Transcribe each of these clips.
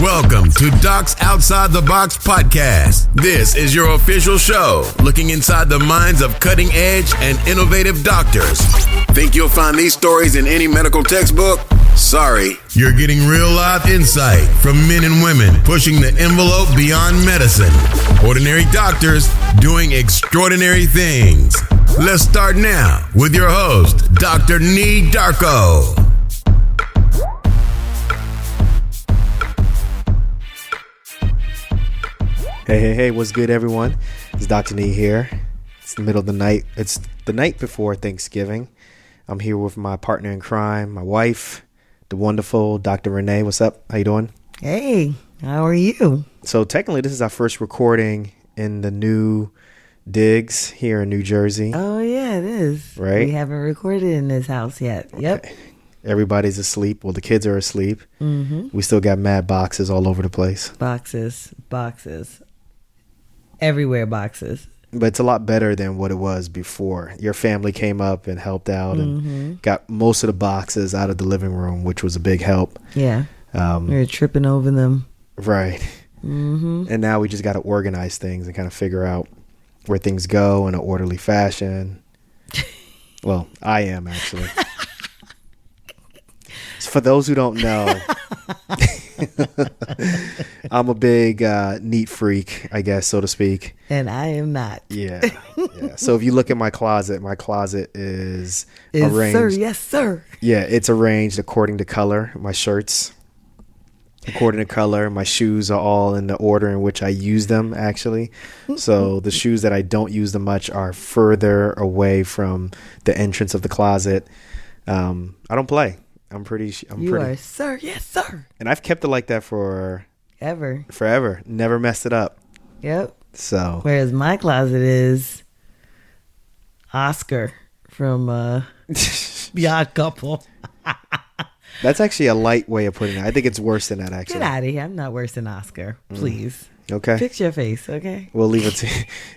Welcome to Docs Outside the Box podcast. This is your official show, looking inside the minds of cutting-edge and innovative doctors. Think you'll find these stories in any medical textbook? Sorry. You're getting real life insight from men and women pushing the envelope beyond medicine. Ordinary doctors doing extraordinary things. Let's start now with your host, Dr. Nee Darko. Hey, what's good, everyone? It's Dr. Nee here. It's the middle of the night. It's the night before Thanksgiving. I'm here with my partner in crime, my wife, the wonderful Dr. Renee. What's up? How you doing? Hey, how are you? So technically, this is our first recording in the new digs here in New Jersey. Oh, yeah, it is. Right? We haven't recorded in this house yet. Yep. Everybody's asleep. Well, the kids are asleep. Mm-hmm. We still got mad boxes all over the place. Boxes. Everywhere boxes. But it's a lot better than what it was before. Your family came up and helped out and got most of the boxes out of the living room, which was a big help. Yeah. We were tripping over them. Right. Mm-hmm. And now we just got to organize things and kind of figure out where things go in an orderly fashion. Well, I am actually. So for those who don't know, I'm a big neat freak, I guess, so to speak. And I am not. Yeah. So if you look at my closet is arranged. Sir, yes, sir. Yeah, it's arranged according to color. My shirts, according to color. My shoes are all in the order in which I use them, actually. So the shoes that I don't use them much are further away from the entrance of the closet. I don't play. You are, sir. Yes, sir. And I've kept it like that forever. Never messed it up. Yep. So. Whereas my closet is Oscar from The Odd Couple. That's actually a light way of putting it. I think it's worse than that, actually. Get out of here. I'm not worse than Oscar. Please. Okay. Fix your face, okay? We'll leave it to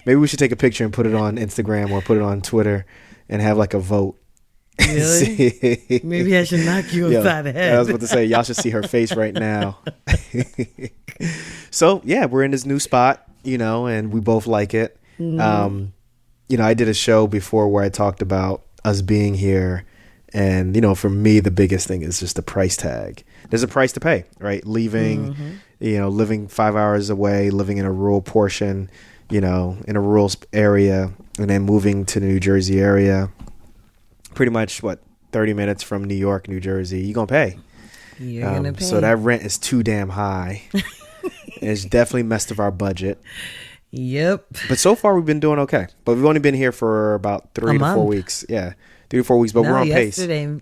maybe we should take a picture and put it on Instagram or put it on Twitter and have like a vote. Really? Maybe I should knock you upside the head. I was about to say, y'all should see her face right now. So, yeah, we're in this new spot, and we both like it. Mm-hmm. I did a show before where I talked about us being here. And, for me, the biggest thing is just the price tag. There's a price to pay, right? Leaving, living 5 hours away, living in a rural portion, in a rural area, and then moving to the New Jersey area. Pretty much 30 minutes from New York, New Jersey, you're gonna pay. You're gonna pay. So that rent is too damn high. It's definitely messed with our budget. Yep. But so far we've been doing okay. But we've only been here for about 3 to 4 weeks. Yeah, 3 to 4 weeks. But we're on pace. Yesterday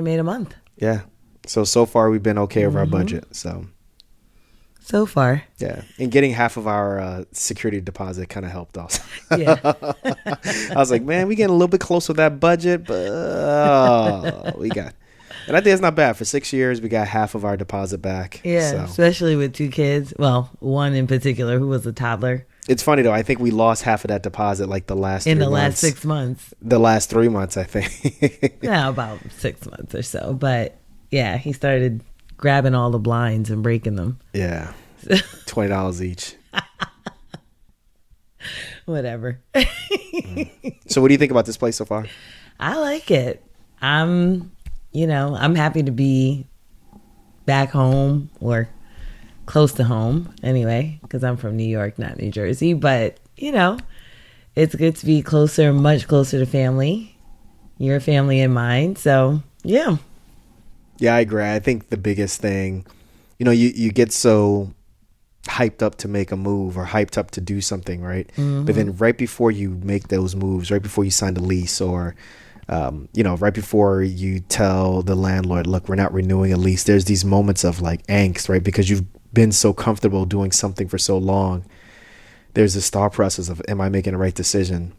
made a month. Yeah. So far we've been okay over our budget. So far. Yeah. And getting half of our security deposit kind of helped also. Yeah. I was like, man, we getting a little bit close with that budget, but we got. And I think it's not bad. For 6 years, we got half of our deposit back. Yeah, especially with 2 kids. Well, one in particular who was a toddler. It's funny, though. I think we lost half of that deposit like the last 3 months. In the last 6 months. The last 3 months, I think. Yeah, about 6 months or so. But, yeah, he started grabbing all the blinds and breaking them. Yeah. $20 each. Whatever. So what do you think about this place so far? I like it. I'm happy to be back home or close to home anyway, because I'm from New York, not New Jersey. But, it's good to be closer, much closer to family, your family and mine. So, yeah. Yeah, I agree. I think the biggest thing, you get so hyped up to make a move or hyped up to do something, right? Mm-hmm. But then right before you make those moves, right before you sign the lease or, right before you tell the landlord, look, we're not renewing a lease, there's these moments of like angst, right? Because you've been so comfortable doing something for so long. There's this thought process of, am I making the right decision?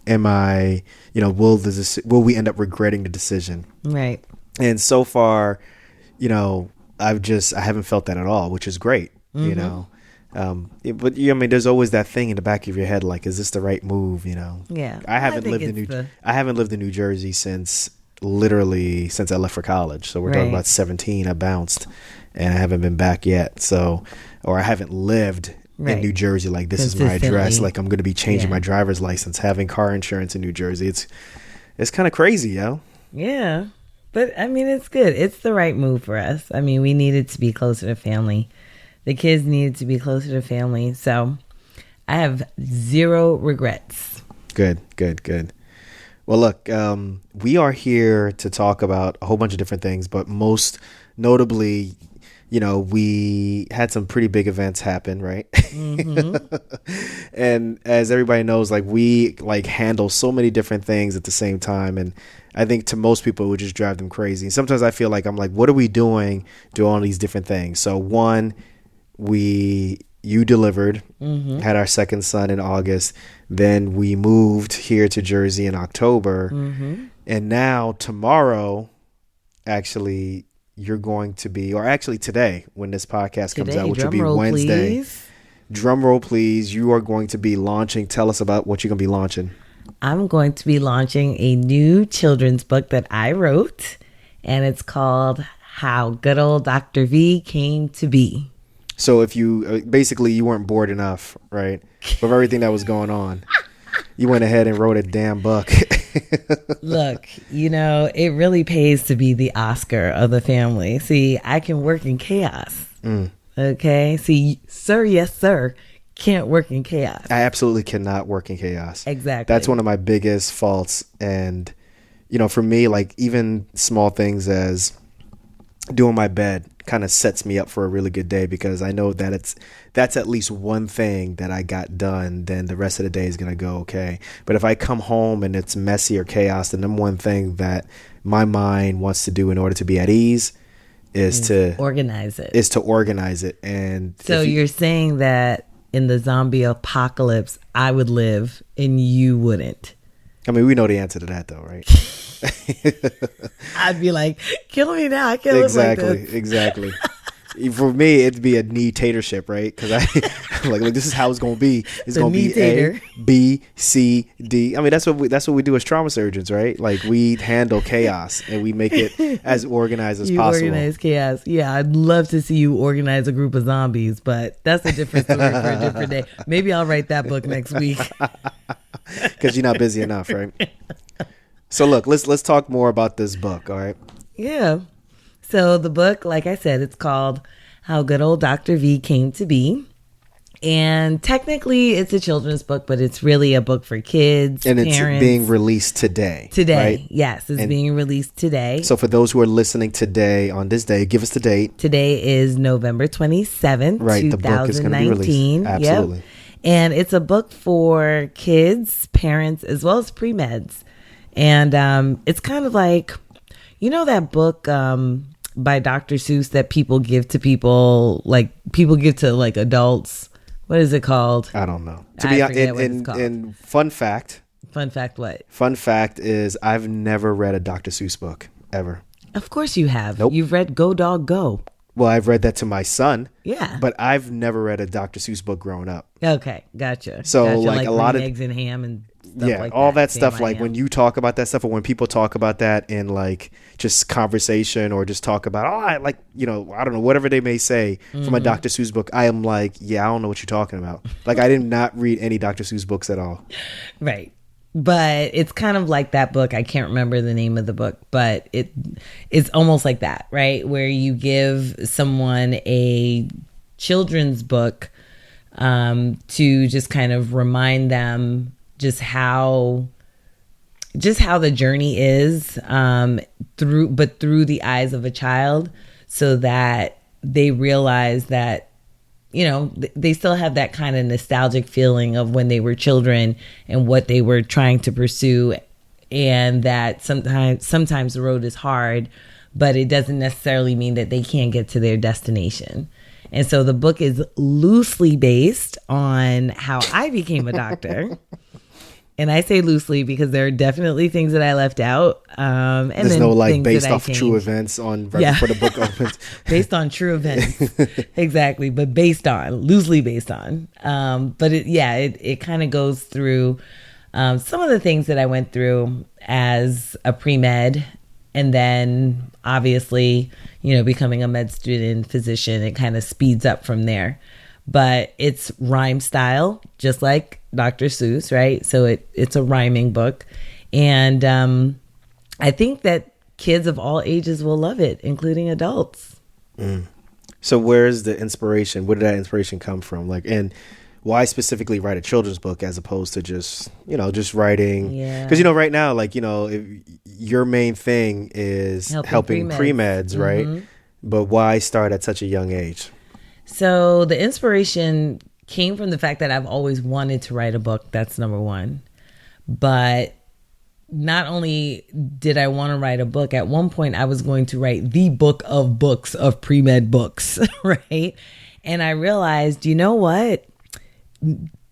Am I, will we end up regretting the decision? Right. And so far, I haven't felt that at all, which is great, But there's always that thing in the back of your head, like, is this the right move? Yeah. I haven't lived in New Jersey since literally since I left for college. So we're talking about 17. I bounced and I haven't been back yet. So, or I haven't lived in New Jersey. Like, this is my address. Like, I'm going to be changing my driver's license, having car insurance in New Jersey. It's kind of crazy, yo. Yeah. But I mean, it's good. It's the right move for us. I mean, we needed to be closer to family. The kids needed to be closer to family. So I have zero regrets. Good. Well, look, we are here to talk about a whole bunch of different things, but most notably, you know, we had some pretty big events happen, right? Mm-hmm. And as everybody knows, like, we like handle so many different things at the same time. And I think to most people, it would just drive them crazy. Sometimes I feel like I'm like, what are we doing all these different things? So one, you delivered, had our second son in August. Then we moved here to Jersey in October. Mm-hmm. And now tomorrow, actually, you're going to be, or actually today, when this podcast comes out, which will be Wednesday. Please. Drum roll, please. You are going to be launching. Tell us about what you're going to be launching. I'm going to be launching a new children's book that I wrote, and it's called How Good Old Dr. V Came to Be. So if you, basically you weren't bored enough, right, of everything that was going on, you went ahead and wrote a damn book. Look, you know, it really pays to be the Oscar of the family. See, I can work in chaos. Okay. See, sir, yes, sir, can't work in chaos. I absolutely cannot work in chaos. Exactly. That's one of my biggest faults. And, you know, for me, like, even small things as doing my bed kind of sets me up for a really good day, because I know that that's at least one thing that I got done, then the rest of the day is going to go okay. But if I come home and it's messy or chaos, the number one thing that my mind wants to do in order to be at ease is to organize it. And so you're saying that in the zombie apocalypse, I would live and you wouldn't. I mean, we know the answer to that, though, right? I'd be like, kill me now. I can't live like this. Exactly. For me, it'd be a need-tatorship, right? Because I'm like, this is how it's going to be. It's going to be A, B, C, D. I mean, that's what we do as trauma surgeons, right? Like, we handle chaos and we make it as organized as possible. Organize chaos. Yeah, I'd love to see you organize a group of zombies, but that's a different story for a different day. Maybe I'll write that book next week. Because you're not busy enough, right? So look, let's talk more about this book, all right? Yeah. So the book, like I said, it's called How Good Old Dr. V Came to Be. And technically it's a children's book, but it's really a book for kids, and parents. It's being released today. Right? Yes, it's being released today. So for those who are listening today on this day, give us the date. Today is November 27th, right, 2019. The book is going to be released. Absolutely. Yep. And it's a book for kids, parents, as well as premeds. And it's kind of like, you know, that book by Dr. Seuss that people give to people, like people give to like adults. What is it called? I don't know. And fun fact. Fun fact what? Fun fact is I've never read a Dr. Seuss book ever. Of course you have. Nope. You've read Go Dog Go. Well, I've read that to my son. Yeah. But I've never read a Dr. Seuss book growing up. Okay, gotcha. So like a lot of eggs and ham and stuff yeah, like all that stuff. Like when you talk about that stuff, or when people talk about that in like just conversation, or just talk about I like, you know, I don't know, whatever they may say from a Dr. Seuss book, I am like, yeah, I don't know what you're talking about. Like I did not read any Dr. Seuss books at all. Right. But it's kind of like that book. I can't remember the name of the book, but it's almost like that, right? Where you give someone a children's book to just kind of remind them just how the journey is through the eyes of a child, so that they realize that, you know, they still have that kind of nostalgic feeling of when they were children and what they were trying to pursue. And that sometimes the road is hard, but it doesn't necessarily mean that they can't get to their destination. And so the book is loosely based on how I became a doctor. And I say loosely because there are definitely things that I left out. And there's then no like based off true events on right before the book opens. Based on true events. Exactly. But loosely based on. But it kind of goes through some of the things that I went through as a pre-med And then obviously, becoming a med student physician, it kind of speeds up from there. But it's rhyme style, just like Dr. Seuss, right? So it's a rhyming book. And I think that kids of all ages will love it, including adults. So where's the inspiration? Where did that inspiration come from? And why specifically write a children's book as opposed to just writing? Yeah. Because, right now, if your main thing is helping premeds, right? Mm-hmm. But why start at such a young age? So the inspiration came from the fact that I've always wanted to write a book. That's number one. But not only did I want to write a book, at one point I was going to write the book of books of pre-med books, right? And I realized, you know what?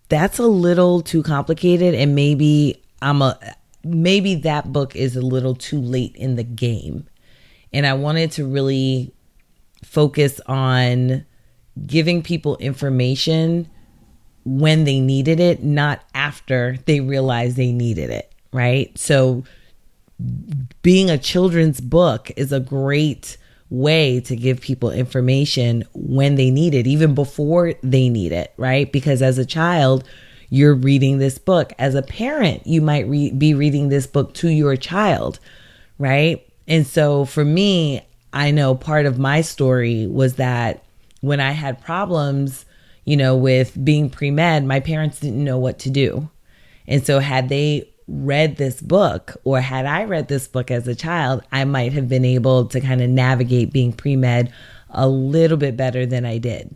That's a little too complicated, and maybe that book is a little too late in the game. And I wanted to really focus on giving people information when they needed it, not after they realized they needed it, right? So being a children's book is a great way to give people information when they need it, even before they need it, right? Because as a child, you're reading this book. As a parent, you might be reading this book to your child, right? And so for me, I know part of my story was that when I had problems, with being pre-med, my parents didn't know what to do. And so had they read this book, or had I read this book as a child, I might have been able to kind of navigate being pre-med a little bit better than I did.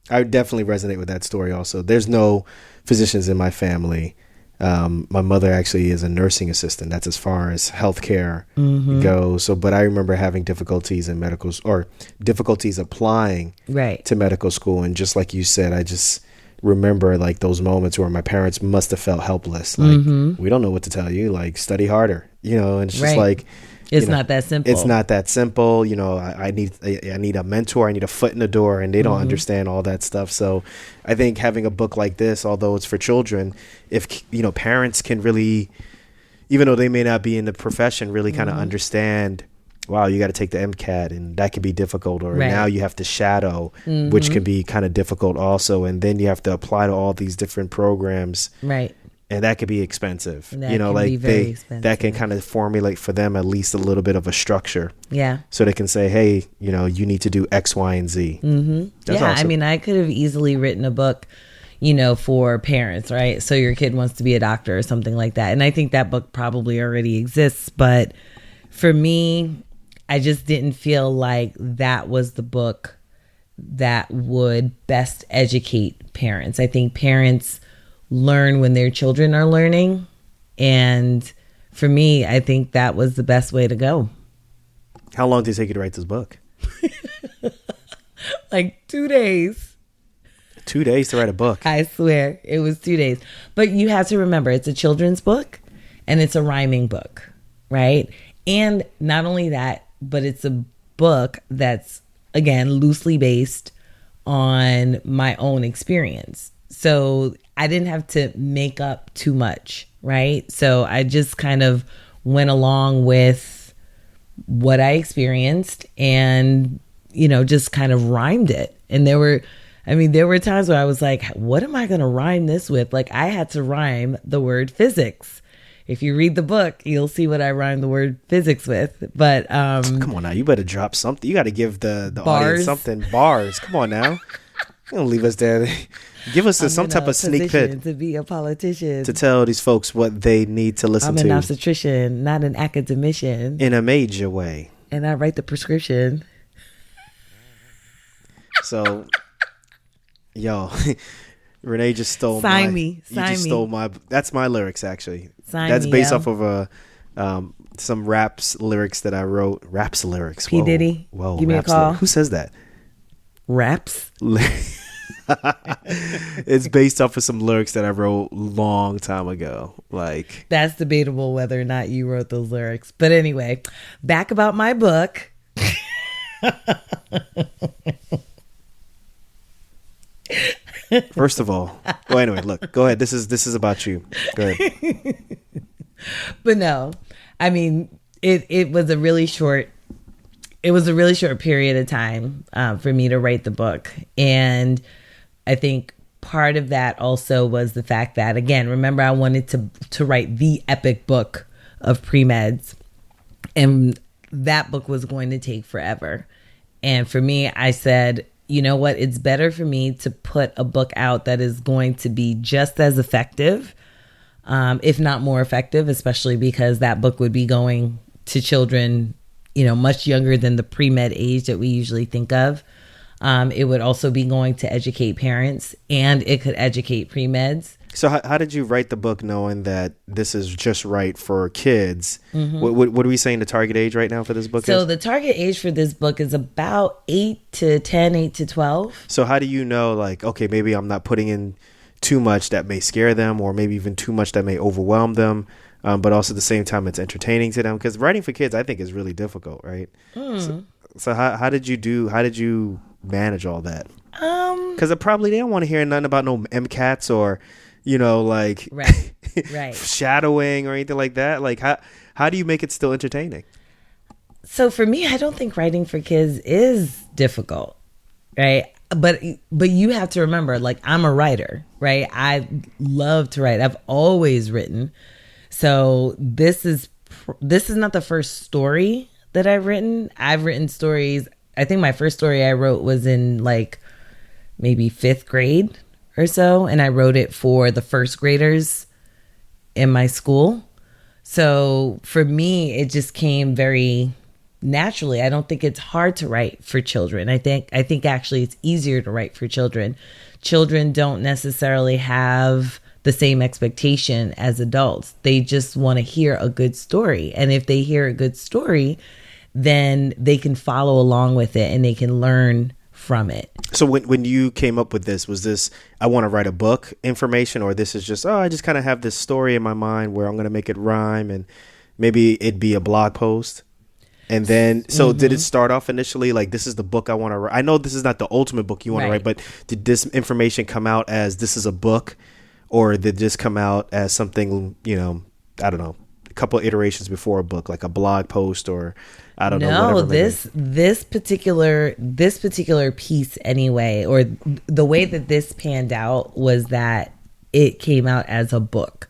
I definitely resonate with that story also. There's no physicians in my family. My mother actually is a nursing assistant. That's as far as healthcare goes. So, but I remember having difficulties in difficulties applying to medical school. And just like you said, I just remember those moments where my parents must have felt helpless. We don't know what to tell you, study harder, and it's just it's not that simple. It's not that simple. I need a mentor. I need a foot in the door, and they don't understand all that stuff. So I think having a book like this, although it's for children, if, parents can really, even though they may not be in the profession, really kind of understand, wow, you got to take the MCAT, and that can be difficult. Or now you have to shadow, which can be kind of difficult also. And then you have to apply to all these different programs. Right. And that could be expensive. That can kind of formulate for them at least a little bit of a structure. Yeah. So they can say, hey, you need to do X, Y, and Z. That's yeah. awesome. I mean, I could have easily written a book, for parents, right? So your kid wants to be a doctor or something like that. And I think that book probably already exists. But for me, I just didn't feel like that was the book that would best educate parents. I think parents learn when their children are learning. And for me, I think that was the best way to go. How long did it take you to write this book? 2 days. 2 days to write a book. I swear it was 2 days. But you have to remember, it's a children's book and it's a rhyming book, right? And not only that, but it's a book that's, again, loosely based on my own experience. So I didn't have to make up too much, right? So I just kind of went along with what I experienced and, just kind of rhymed it. And there were times where I was like, what am I going to rhyme this with? I had to rhyme the word physics. If you read the book, you'll see what I rhyme the word physics with. But come on now, you better drop something. You got to give the audience something. Bars. Come on now. You don't leave us there. Give us some type of sneak peek. To be a politician. To tell these folks what they need to listen to. I'm an obstetrician, not an academician. In a major way. And I write the prescription. So, yo, Renee just stole Sign me. Stole my. That's my lyrics actually. That's based off of some raps lyrics that I wrote. Raps lyrics. P. Diddy. Whoa. Give me a call. Who says that? Raps. It's based off of some lyrics that I wrote long time ago. That's debatable whether or not you wrote those lyrics. But anyway, back about my book. First of all, well, anyway, look, go ahead. This is about you. Go ahead. But no, I mean, it was a really short period of time for me to write the book. And I think part of that also was the fact that, again, remember, I wanted to write the epic book of premeds, and that book was going to take forever. And for me, I said, you know what, it's better for me to put a book out that is going to be just as effective, if not more effective, especially because that book would be going to children, much younger than the pre-med age that we usually think of. It would also be going to educate parents, and it could educate pre-meds. So how did you write the book knowing that this is just right for kids? Mm-hmm. What are we saying the target age right now for this book is? So the target age for this book is about 8 to 10, 8 to 12. So how do you know, like, okay, maybe I'm not putting in too much that may scare them, or maybe even too much that may overwhelm them? But also at the same time, it's entertaining to them, because writing for kids, I think, is really difficult, right? So how did you manage all that? Because probably they don't want to hear nothing about no MCATs or, right. shadowing or anything like that. Like, how do you make it still entertaining? So for me, I don't think writing for kids is difficult, right? But you have to remember, like, I'm a writer, right? I love to write. I've always written. So this is not the first story that I've written. I've written stories. I think my first story I wrote was in like maybe 5th grade or so. And I wrote it for the first graders in my school. So for me, it just came very naturally. I don't think it's hard to write for children. I think actually it's easier to write for children. Children don't necessarily have the same expectation as adults. They just want to hear a good story. And if they hear a good story, then they can follow along with it and they can learn from it. So when you came up with this, was this, I want to write a book information, or this is just, I just kind of have this story in my mind where I'm going to make it rhyme and maybe it'd be a blog post? And then, so did it start off initially like, this is the book I want to write? I know this is not the ultimate book you want to write, but did this information come out as this is a book? Or did this come out as something, I don't know, a couple of iterations before a book, like a blog post, or I don't know. No, this particular piece anyway, or the way that this panned out was that it came out as a book.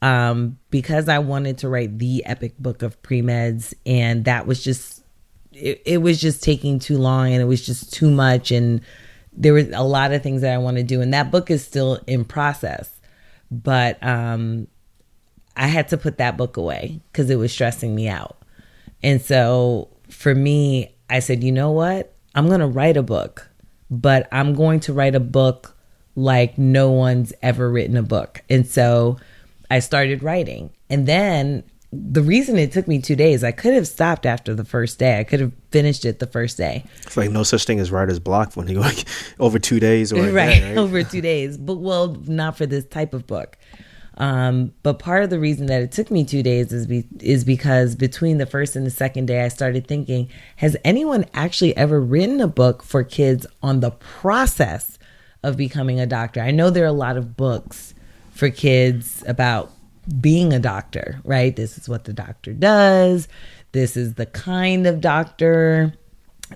Because I wanted to write the epic book of premeds, and that was just, it was just taking too long, and it was just too much, and there were a lot of things that I want to do, and that book is still in process. But I had to put that book away because it was stressing me out. And so for me, I said, you know what? I'm going to write a book, but I'm going to write a book like no one's ever written a book. And so I started writing. And then the reason it took me 2 days, I could have stopped after the first day. I could have finished it the first day. It's like no such thing as writer's block when you like over 2 days or right, over 2 days. But well, not for this type of book. But part of the reason that it took me 2 days is because between the first and the second day, I started thinking, has anyone actually ever written a book for kids on the process of becoming a doctor? I know there are a lot of books for kids about being a doctor, right? This is what the doctor does. This is the kind of doctor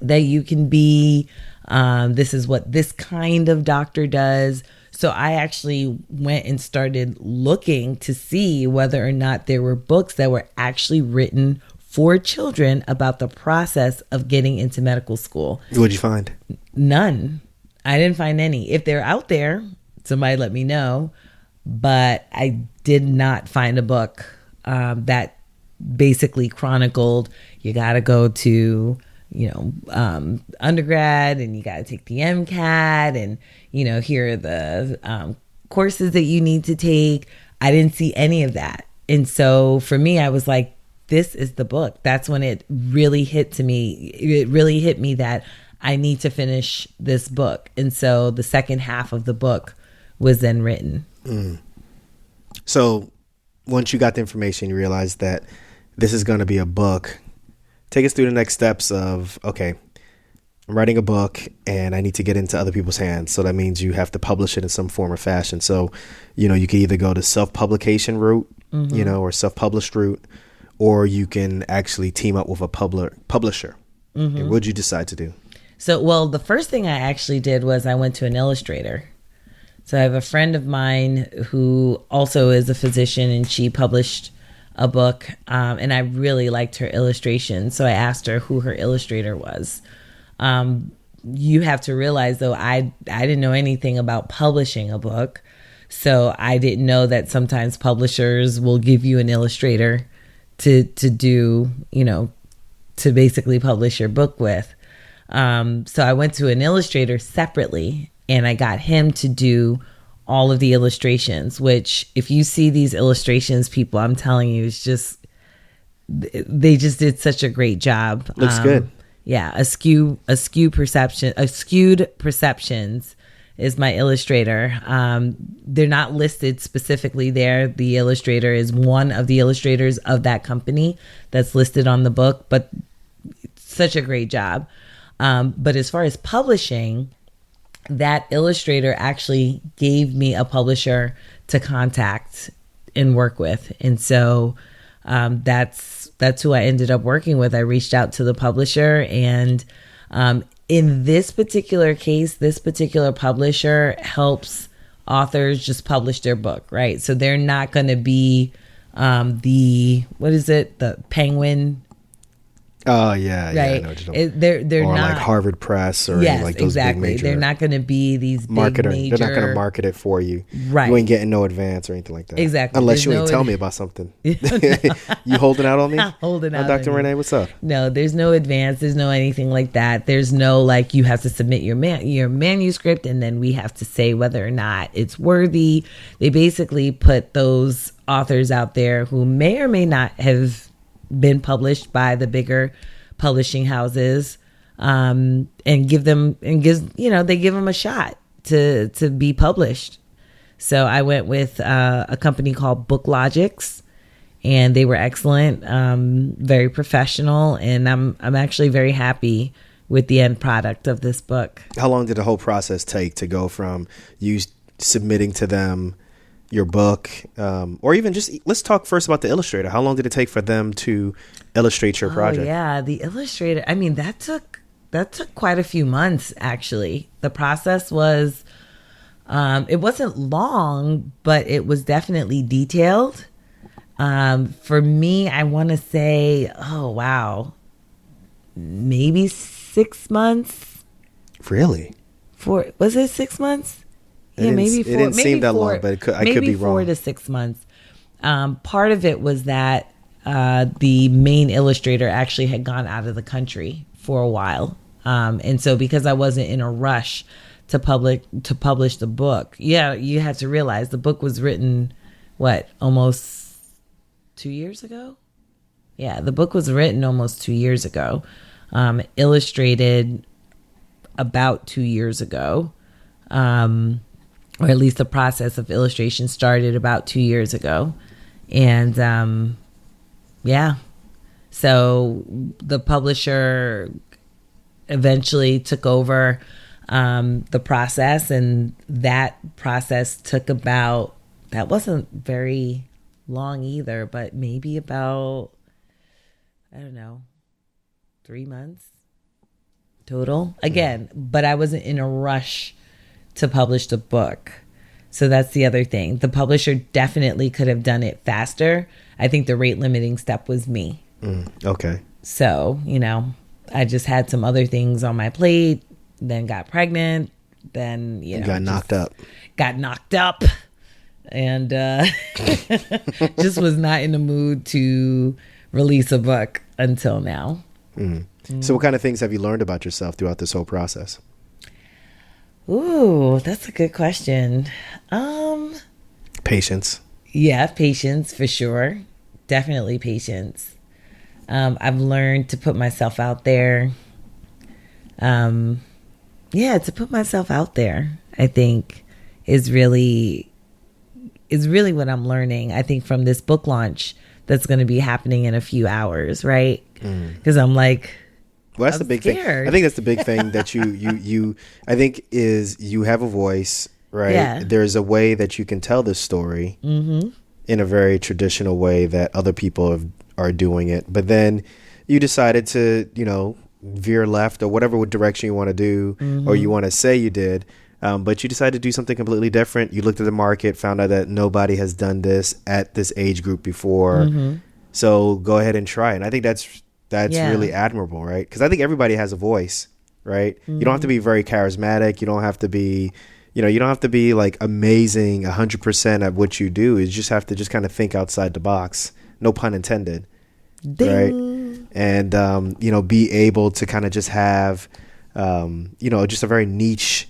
that you can be. This is what this kind of doctor does. So I actually went and started looking to see whether or not there were books that were actually written for children about the process of getting into medical school. What'd you find? None. I didn't find any. If they're out there, somebody let me know. But I did not find a book that basically chronicled, you got to go to, undergrad, and you got to take the MCAT, and, here are the courses that you need to take. I didn't see any of that. And so for me, I was like, this is the book. That's when it really hit to me. It really hit me that I need to finish this book. And so the second half of the book was then written. So once you got the information, you realized that this is going to be a book. Take us through the next steps of, okay, I'm writing a book and I need to get into other people's hands. So that means you have to publish it in some form or fashion. So, you can either go the self-publication route, or self-published route, or you can actually team up with a publisher. And what did you decide to do? So, well, the first thing I actually did was I went to an illustrator. So I have a friend of mine who also is a physician, and she published a book, and I really liked her illustration. So I asked her who her illustrator was. You have to realize, though, I didn't know anything about publishing a book. So I didn't know that sometimes publishers will give you an illustrator to do, to basically publish your book with. So I went to an illustrator separately, and I got him to do all of the illustrations, which if you see these illustrations, people, I'm telling you, it's just, they just did such a great job. Looks good. Yeah. Skewed Perceptions is my illustrator. They're not listed specifically there. The illustrator is one of the illustrators of that company that's listed on the book, but such a great job. But as far as publishing, that illustrator actually gave me a publisher to contact and work with. And so that's who I ended up working with. I reached out to the publisher, and in this particular case, this particular publisher helps authors just publish their book, right? So they're not going to be the Penguin. Oh yeah, right. Yeah. I know what you're talking They're or not like Harvard Press or yes, like those exactly. big major. They're not going to be these big marketer. major. They're not going to market it for you. Right. You ain't getting no advance or anything like that. Exactly. Unless There's you ain't no tell me about something. You holding out on me? Not holding out. Dr. on Renee, you. what's up? No, there's no advance. There's no anything like that. There's no like you have to submit your manuscript, and then we have to say whether or not it's worthy. They basically put those authors out there who may or may not have been published by the bigger publishing houses, and they give them a shot to be published. So I went with a company called Book Logics, and they were excellent, very professional, and I'm actually very happy with the end product of this book. How long did the whole process take to go from you submitting to them your book, or even just let's talk first about the illustrator. How long did it take for them to illustrate your project? Oh yeah, the illustrator. I mean, that took quite a few months actually. The process was it wasn't long, but it was definitely detailed. For me, I want to say, oh wow, maybe 6 months. Really? Was it 6 months? Yeah, maybe 4. It didn't seem that long, but I could be wrong. Maybe 4 to 6 months. Part of it was that the main illustrator actually had gone out of the country for a while, and so because I wasn't in a rush to publish the book, yeah, you have to realize the book was written almost 2 years ago. Yeah, the book was written almost 2 years ago, illustrated about 2 years ago. Or at least the process of illustration started about 2 years ago. And yeah, so the publisher eventually took over the process, and that process took that wasn't very long either, but maybe about, I don't know, 3 months total. Again, but I wasn't in a rush to publish the book. So that's the other thing. The publisher definitely could have done it faster. I think the rate limiting step was me. Okay. So, I just had some other things on my plate, then got pregnant, then, got knocked up. Got knocked up, and just was not in the mood to release a book until now. So what kind of things have you learned about yourself throughout this whole process? Ooh, that's a good question. Patience. Yeah, patience for sure. Definitely patience. I've learned to put myself out there. To put myself out there, I think is really what I'm learning. I think from this book launch that's going to be happening in a few hours, right? Because I'm like, well, that's the big thing. I think that's the big thing that you I think is you have a voice, right? Yeah. There's a way that you can tell this story in a very traditional way that other people are doing it. But then you decided to, you know, veer left or whatever direction you want to do, or you want to say you did. But you decided to do something completely different. You looked at the market, found out that nobody has done this at this age group before. So go ahead and try it. And I think that's really admirable, right? Because I think everybody has a voice, right? You don't have to be very charismatic. You don't have to be, you know, you don't have to be like amazing 100% at what you do. You just have to just kind of think outside the box. No pun intended. Ding. Right? And, you know, be able to kind of just have, you know, just a very niche,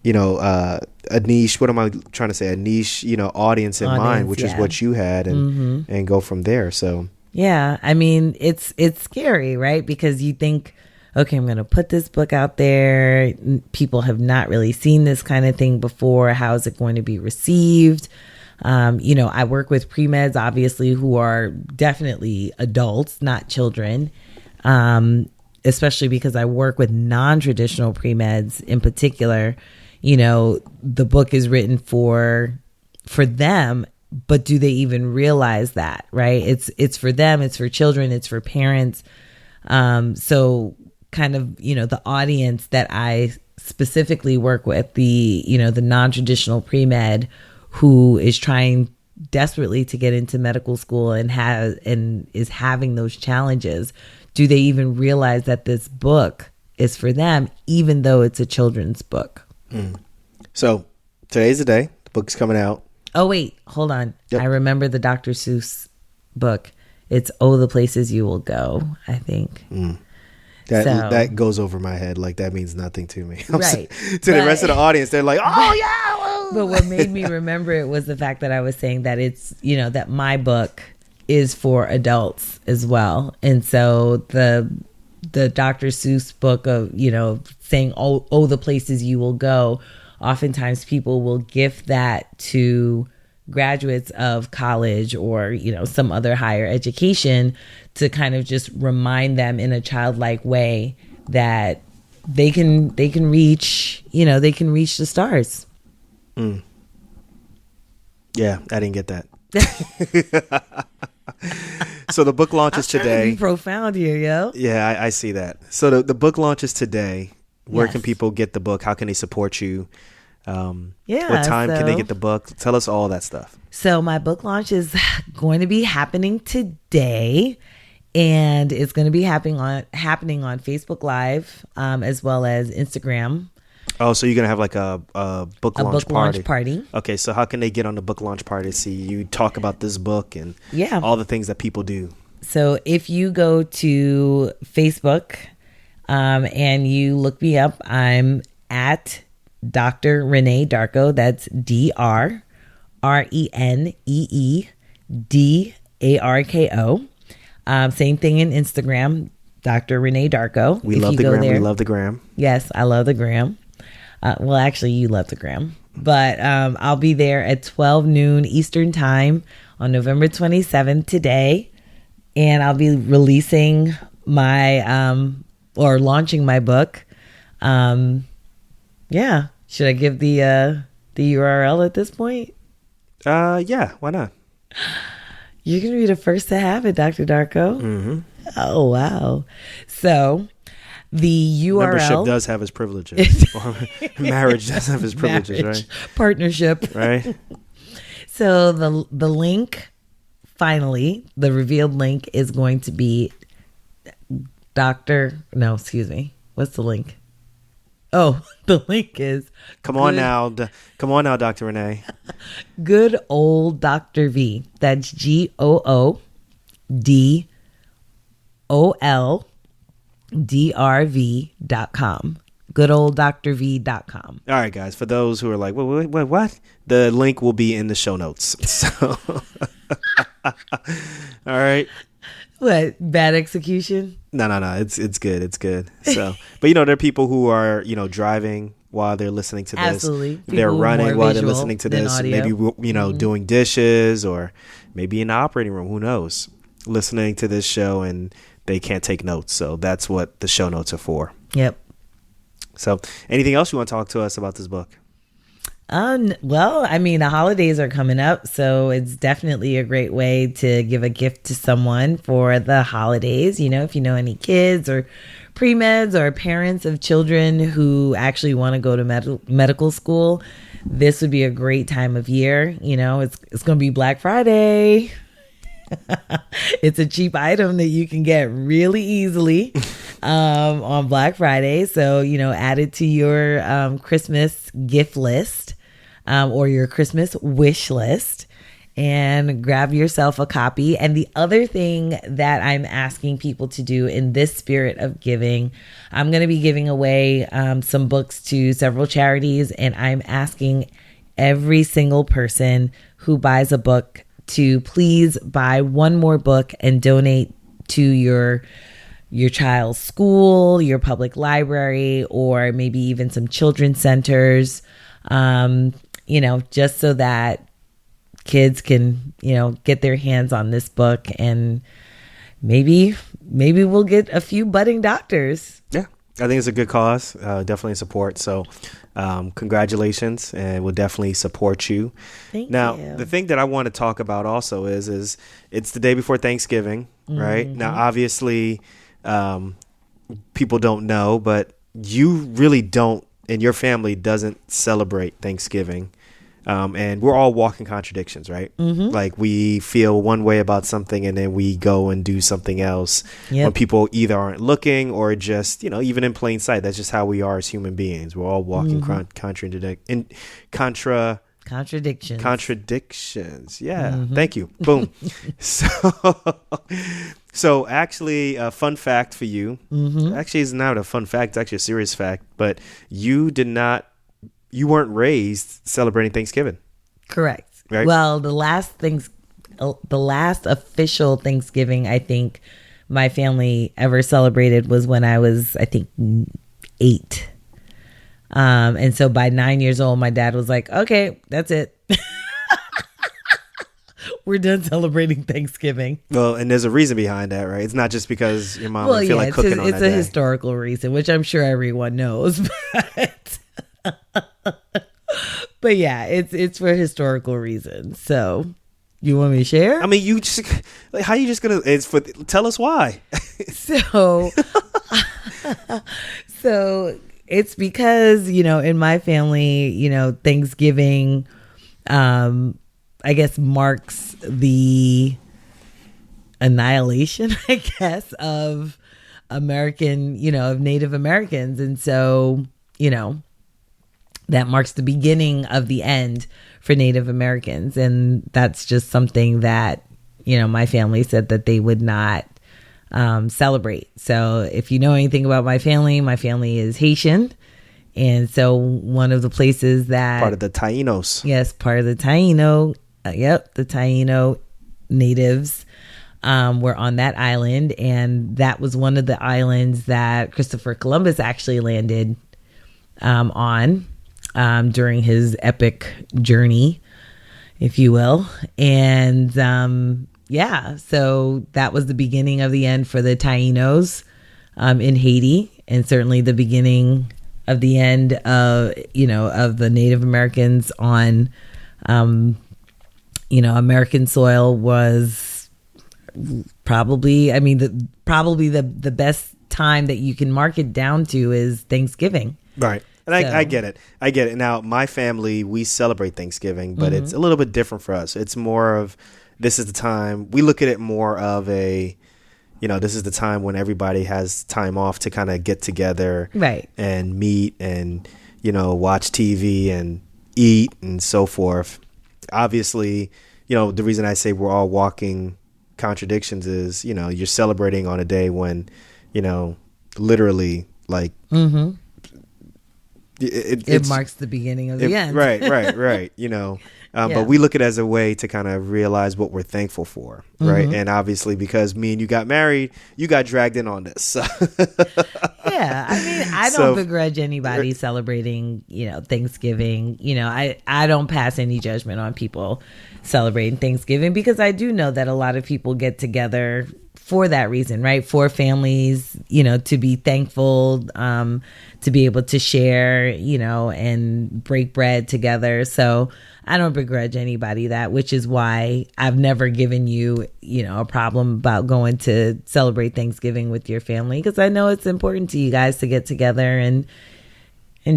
you know, a niche, what am I trying to say? A niche, you know, audience in mind, which is what you had, and go from there. So, yeah, I mean, it's scary, right? Because you think, okay, I'm going to put this book out there. People have not really seen this kind of thing before. How is it going to be received? You know, I work with premeds, obviously, who are definitely adults, not children. Especially because I work with non-traditional premeds in particular. You know, the book is written for them, but do they even realize that, right? It's for them, it's for children, it's for parents. So kind of, you know, the audience that I specifically work with, the, you know, the non-traditional pre-med who is trying desperately to get into medical school and is having those challenges. Do they even realize that this book is for them, even though it's a children's book? So today's the day. The book's coming out. Oh, wait, hold on. Yep. I remember the Dr. Seuss book. It's Oh, the Places You Will Go, I think. That goes over my head. Like, that means nothing to me. Right. To the rest of the audience, they're like, oh, yeah. But what made me remember it was the fact that I was saying that it's, you know, that my book is for adults as well. And so the Dr. Seuss book of, you know, saying, oh, the places you will go, oftentimes people will gift that to graduates of college or, you know, some other higher education to kind of just remind them in a childlike way that they can reach, you know, they can reach the stars. Yeah, I didn't get that. So the book launches today. To be profound here, yo. Yeah, I see that. So the book launches today. Where Yes. can people get the book? How can they support you? Yeah, what time can they so- get the book? Tell us all that stuff. So my book launch is going to be happening today, and it's going to be happening on Facebook Live, as well as Instagram. Oh, so you're going to have like a book launch party. Okay, so how can they get on the book launch party to see you talk about this book and all the things that people do? So if you go to Facebook and you look me up, I'm at Dr. Renee Darko. That's DRRENEEDARKO. Same thing in Instagram, Dr. Renee Darko. We love the gram. We love the gram. Yes, I love the gram. Well, actually, you love the gram. But I'll be there at 12 noon Eastern time on November 27th today. And I'll be releasing my, or launching my book. Yeah. Should I give the URL at this point? Yeah, why not? You're going to be the first to have it, Dr. Darko. Mm-hmm. Oh, wow. So the URL. Membership does have its privileges. Marriage does have its privileges, right? Partnership. Right. So the link, finally, the revealed link is going to be What's the link? Oh, the link is Come on now, Dr. Renee. Good Old Dr. V. That's GOODOLDRV.com. GoodOldDrV.com. All right, guys. For those who are like, wait, what? The link will be in the show notes. So, all right. What, bad execution? No. It's good. It's good. So, but you know, there are people who are, you know, driving while they're listening to this. Absolutely. People They're running while they're visual listening to than this. audio. Maybe, you know, doing dishes or maybe in the operating room. Who knows? Listening to this show and they can't take notes. So that's what the show notes are for. Yep. So anything else you want to talk to us about this book? Well, I mean, the holidays are coming up, so it's definitely a great way to give a gift to someone for the holidays. You know, if you know any kids or premeds or parents of children who actually want to go to medical school, this would be a great time of year. You know, it's going to be Black Friday. It's a cheap item that you can get really easily on Black Friday. So, you know, add it to your Christmas gift list. Or your Christmas wish list, and grab yourself a copy. And the other thing that I'm asking people to do in this spirit of giving, I'm going to be giving away some books to several charities, and I'm asking every single person who buys a book to please buy one more book and donate to your child's school, your public library, or maybe even some children's centers. You know, just so that kids can, you know, get their hands on this book, and maybe we'll get a few budding doctors. Yeah, I think it's a good cause. Definitely support. So congratulations, and we'll definitely support you. Thank now, you. The thing that I want to talk about also is it's the day before Thanksgiving, right? Mm-hmm. Now, obviously, people don't know, but you really don't, and your family doesn't celebrate Thanksgiving. And we're all walking contradictions, right? Mm-hmm. Like, we feel one way about something and then we go and do something else when Yep. people either aren't looking or just, you know, even in plain sight. That's just how we are as human beings. We're all walking contradictions. Yeah. Mm-hmm. Thank you. Boom. So actually, a fun fact for you. Mm-hmm. Actually, it's not a fun fact. It's actually a serious fact. But you weren't raised celebrating Thanksgiving. Correct. Right? Well, the last official Thanksgiving I think my family ever celebrated was when I was, I think, 8. And so by 9 years old, my dad was like, okay, that's it. We're done celebrating Thanksgiving. Well, and there's a reason behind that, right? It's not just because your mom would feel like cooking on that it's day. a historical reason, which I'm sure everyone knows. But yeah, it's for historical reasons. So, you want me to share? I mean, you just like, how you just gonna? Tell us why. So it's because, you know, in my family, you know, Thanksgiving, I guess, marks the annihilation, I guess, of American, you know, of Native Americans. And so, you know, that marks the beginning of the end for Native Americans. And that's just something that, you know, my family said that they would not celebrate. So if you know anything about my family is Haitian. And so one of the places that... Part of the Tainos. Yes, part of the Taino. The Taino natives were on that island. And that was one of the islands that Christopher Columbus actually landed on during his epic journey, if you will. And so that was the beginning of the end for the Tainos in Haiti, and certainly the beginning of the end of, you know, of the Native Americans on, you know, American soil was probably, I mean, the best time that you can mark it down to is Thanksgiving. Right. And I get it. Now, my family, we celebrate Thanksgiving, but it's a little bit different for us. It's more of, this is the time, we look at it more of a, you know, this is the time when everybody has time off to kind of get together, right, and meet and, you know, watch TV and eat and so forth. Obviously, you know, the reason I say we're all walking contradictions is, you know, you're celebrating on a day when, you know, literally, like, it marks the beginning of the end. Right. You know, but we look at it as a way to kind of realize what we're thankful for, right? And obviously, because me and you got married, you got dragged in on this. Yeah, I mean, I don't begrudge anybody celebrating, you know, Thanksgiving. You know, I don't pass any judgment on people celebrating Thanksgiving, because I do know that a lot of people get together, for that reason, right? For families, you know, to be thankful, to be able to share, you know, and break bread together. So I don't begrudge anybody that, which is why I've never given you, you know, a problem about going to celebrate Thanksgiving with your family, because I know it's important to you guys to get together and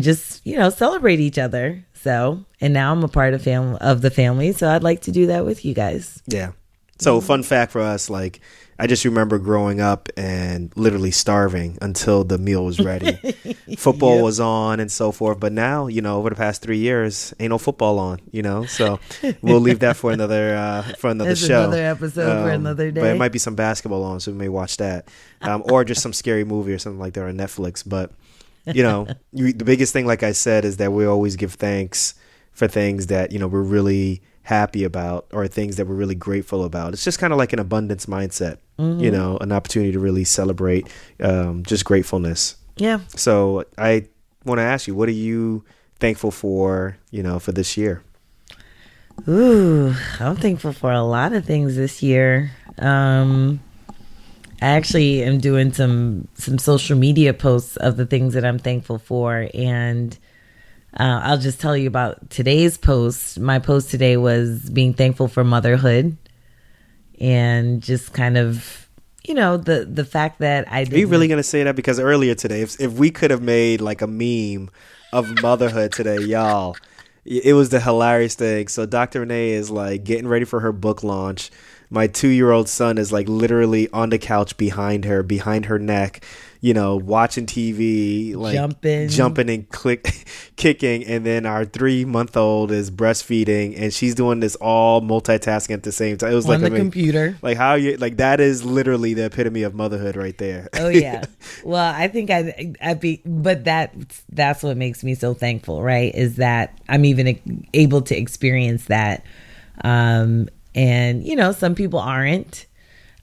just, you know, celebrate each other. So, and now I'm a part of the family, so I'd like to do that with you guys. Yeah. So fun fact for us, like, I just remember growing up and literally starving until the meal was ready. Football was on and so forth. But now, you know, over the past 3 years, ain't no football on, you know. So we'll leave that for another That's show. Another episode for another day. But it might be some basketball on, so we may watch that. Or just some scary movie or something like that on Netflix. But, you know, the biggest thing, like I said, is that we always give thanks for things that, you know, we're really happy about, or things that we're really grateful about. It's just kind of like an abundance mindset, you know, an opportunity to really celebrate just gratefulness. Yeah. So I want to ask you, what are you thankful for, you know, for this year? Ooh, I'm thankful for a lot of things this year. I actually am doing some social media posts of the things that I'm thankful for, and I'll just tell you about today's post. My post today was being thankful for motherhood, and just kind of, you know, the fact that I didn't. Are you really going to say that? Because earlier today, if we could have made like a meme of motherhood today, y'all, it was the hilarious thing. So Dr. Renee is like getting ready for her book launch. My 2-year-old son is like literally on the couch behind her neck, you know, watching TV, like jumping and kicking. And then our 3-month-old is breastfeeding, and she's doing this all multitasking at the same time. It was on like the computer. Like how you like that is literally the epitome of motherhood right there. Oh yeah. Well, I think but that's what makes me so thankful, right? Is that I'm even able to experience that. And, you know, some people aren't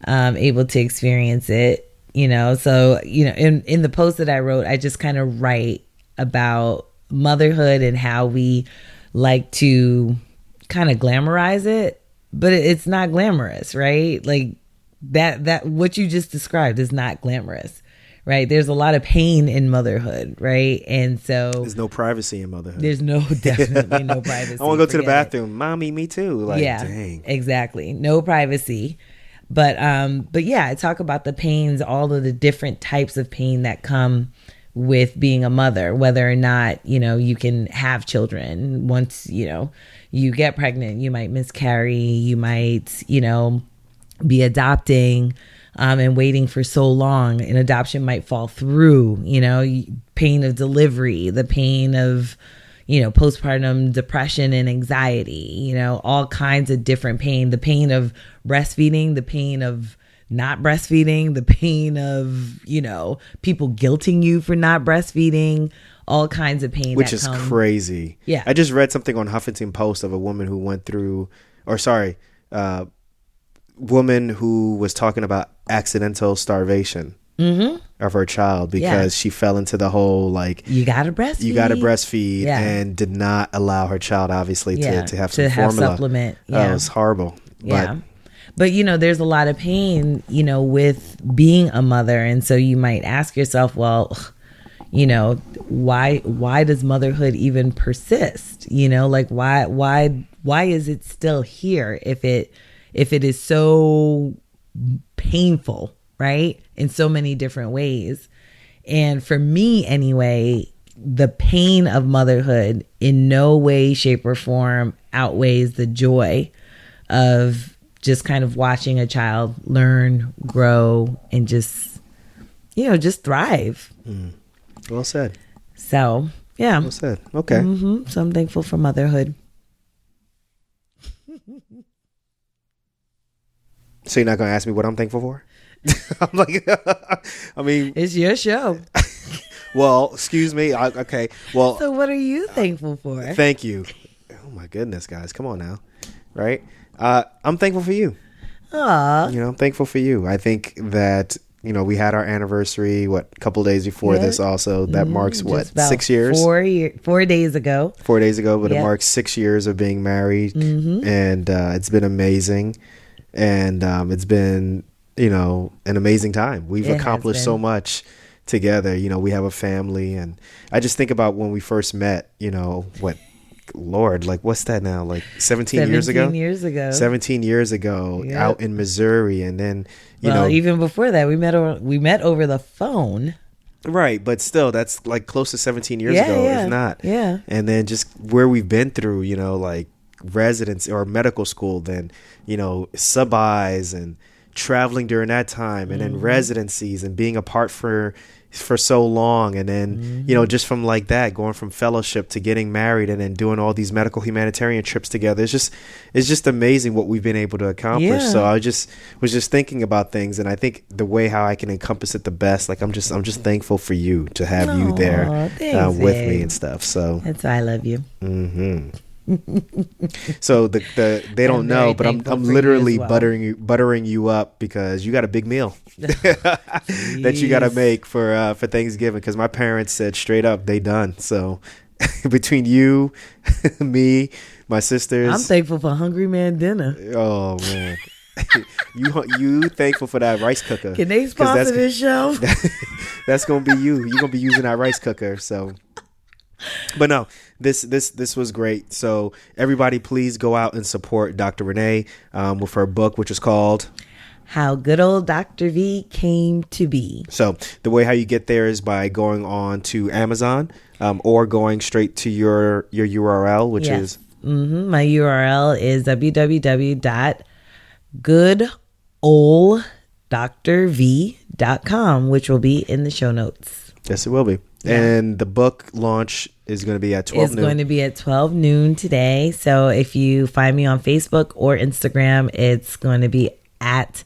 able to experience it, you know. So, you know, in the post that I wrote, I just kind of write about motherhood and how we like to kind of glamorize it, but it's not glamorous, right? Like that what you just described is not glamorous, right? There's a lot of pain in motherhood, right? And so there's no privacy in motherhood. There's definitely no privacy. I want to go to the bathroom. Mommy, me too. Like, yeah, dang. Exactly. No privacy. But yeah, I talk about the pains, all of the different types of pain that come with being a mother, whether or not, you know, you can have children. Once, you know, you get pregnant, you might miscarry, you might, you know, be adopting, and waiting for so long, an adoption might fall through, you know, pain of delivery, the pain of, you know, postpartum depression and anxiety, you know, all kinds of different pain, the pain of breastfeeding, the pain of not breastfeeding, the pain of, you know, people guilting you for not breastfeeding, all kinds of pain. Which is crazy. Yeah. I just read something on Huffington Post of a woman who went through, woman who was talking about accidental starvation of her child because she fell into the whole like you gotta breastfeed and did not allow her child obviously to have some formula. Supplement. It was horrible. Yeah. But you know, there's a lot of pain, you know, with being a mother, and so you might ask yourself, well, you know, why does motherhood even persist? You know, like why is it still here if it is so painful, right? In so many different ways. And for me anyway, the pain of motherhood in no way, shape, or form outweighs the joy of just kind of watching a child learn, grow, and just, you know, just thrive. Well said. So, yeah. Well said. Okay. So I'm thankful for motherhood. So you're not going to ask me what I'm thankful for? I'm like, I mean, it's your show. Well, excuse me. Okay. Well, so what are you thankful for? Thank you. Oh my goodness, guys. Come on now. Right. I'm thankful for you. Aww. You know, I'm thankful for you. I think that, you know, we had our anniversary, a couple days before this also. That marks what, 6 years? 4 days ago. 4 days ago, but it marks 6 years of being married. And it's been amazing. And it's been an amazing time. We've It has accomplished so been. much together. We have a family, and I just think about when we first met, Lord, like what's that now? Like 17 years ago? 17 years ago. 17 years ago Yep. out in Missouri. And then, even before that, we met over the phone. right. But still, that's like clse to 17 years ago, Yeah. if not. Yeah. And then just where we've been through, like residence or medical school, then, sub-Is and traveling during that time, and then residencies and being apart for so long, and then just from like that, going from fellowship to getting married, and then doing all these medical humanitarian trips together. It's just amazing what we've been able to accomplish. Yeah. So I was just thinking about things, and I think the way how I can encompass it the best, like I'm just thankful for you to have you there thanks, with me babe. and stuff. So That's why I love you. so they don't I'm know, very but I'm thankful for you literally as well. buttering you up because you got a big meal that you got to make for Thanksgiving, because my parents said straight up they done. So between you, me, my sisters, I'm thankful for Hungry Man Dinner. oh man. you thankful for that rice cooker. Can they 'Cause sponsor this show? that's gonna be you. You're gonna be using that rice cooker. So, but no, this was great. So everybody, please go out and support Dr. Renee with her book, which is called How Good Old Dr. V Came to Be. So the way how you get there is by going on to Amazon or going straight to your URL, which is My URL is www.goodoldoctorv.com, which will be in the show notes. yes, it will be. Yeah. And the book launch is going to be at 12 It's noon. going to be at 12 noon today. So if you find me on Facebook or Instagram, it's going to be at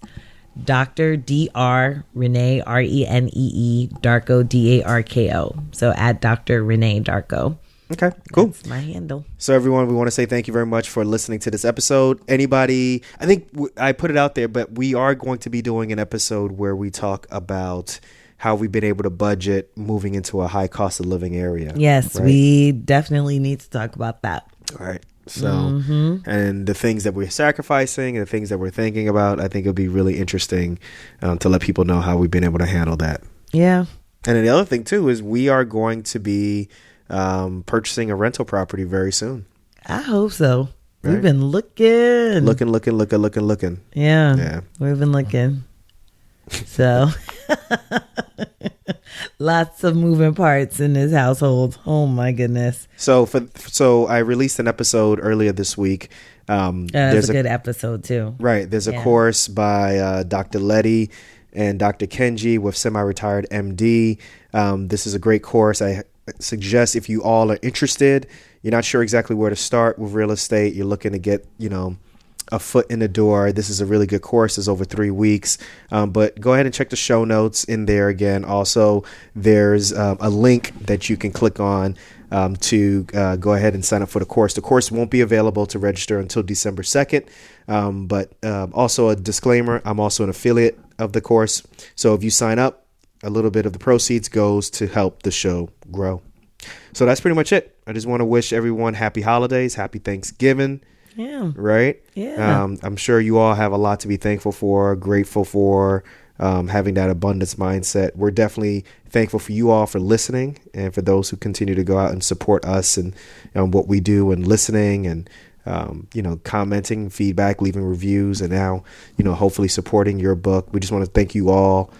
Dr. Dr. Renee, Renee, Darko, Darko. So at Dr. Renee Darko. Okay, cool. That's my handle. So everyone, we want to say thank you very much for listening to this episode. Anybody, I think I put it out there, but we are going to be doing an episode where we talk about how we've been able to budget moving into a high cost of living area. Yes, right? we definitely need to talk about that. All right. So, and the things that we're sacrificing and the things that we're thinking about, I think it'll be really interesting to let people know how we've been able to handle that. Yeah. And then the other thing too is we are going to be purchasing a rental property very soon. I hope so. Right. We've been looking. Looking. Yeah. Yeah. We've been looking. So lots of moving parts in this household. Oh my goodness. So I released an episode earlier this week. That's a good episode too. Right. There's a Yeah. course by Dr. Letty and Dr. Kenji with Semi-Retired MD. This is a great course. I suggest if you all are interested, you're not sure exactly where to start with real estate, you're looking to get, a foot in the door, this is a really good course. It's over 3 weeks. But go ahead and check the show notes in there again. Also, there's a link that you can click on to go ahead and sign up for the course. The course won't be available to register until December 2nd. But also a disclaimer, I'm also an affiliate of the course. So if you sign up, a little bit of the proceeds goes to help the show grow. So that's pretty much it. I just want to wish everyone happy holidays, happy Thanksgiving. Yeah. Right? Yeah. I'm sure you all have a lot to be thankful for, grateful for, having that abundance mindset. We're definitely thankful for you all for listening and for those who continue to go out and support us and what we do and listening and, commenting, feedback, leaving reviews, and now, hopefully supporting your book. We just want to thank you all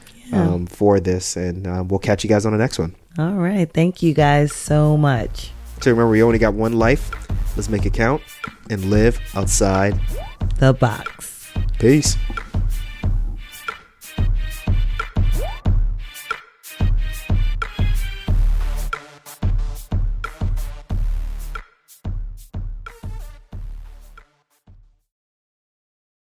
for this, and we'll catch you guys on the next one. All right. Thank you guys so much. So remember, we only got one life. Let's make it count and live outside the box. Peace.